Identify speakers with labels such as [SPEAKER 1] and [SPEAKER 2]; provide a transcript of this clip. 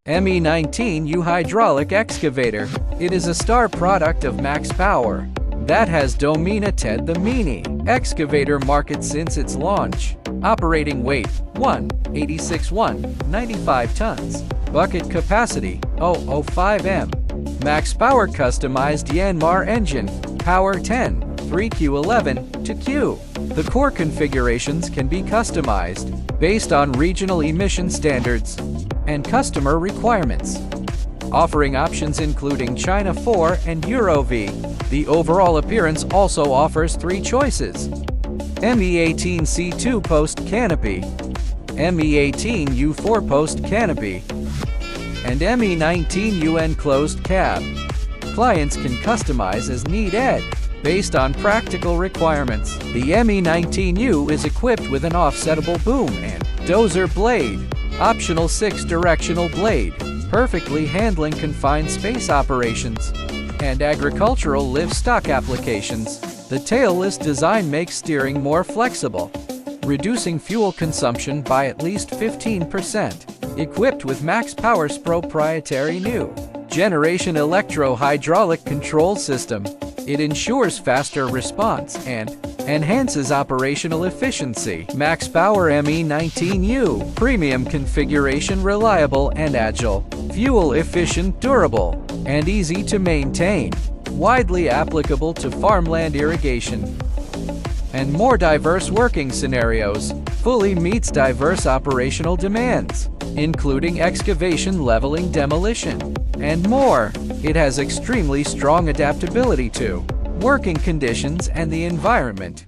[SPEAKER 1] Me19U Hydraulic Excavator. It is a star product of MAXPOWER that has dominated the mini excavator market since its launch. Operating weight 186,195 tons. Bucket capacity 005 m. MAXPOWER customized Yanmar engine, power 10, 3Q11 2Q. The core configurations can be customized based on regional emission standards and customer requirements, offering options including China 4 and Euro V. The overall appearance also offers 3 choices: Me18C2 post canopy, Me18U 4 post canopy, and Me19U enclosed cab. Clients can customize as needed based on practical requirements. The Me19U is equipped with an offsettable boom and dozer blade, optional 6-directional blade, perfectly handling confined space operations and agricultural livestock applications. The tailless design makes steering more flexible, reducing fuel consumption by at least 15%. Equipped with MAXPOWER's proprietary new generation electro-hydraulic control system, it ensures faster response and enhances operational efficiency. MAXPOWER Me19U premium configuration, reliable and agile, fuel efficient, durable, and easy to maintain. Widely applicable to farmland irrigation and more diverse working scenarios. Fully meets diverse operational demands, including excavation, leveling, demolition, and more. It has extremely strong adaptability to working conditions and the environment.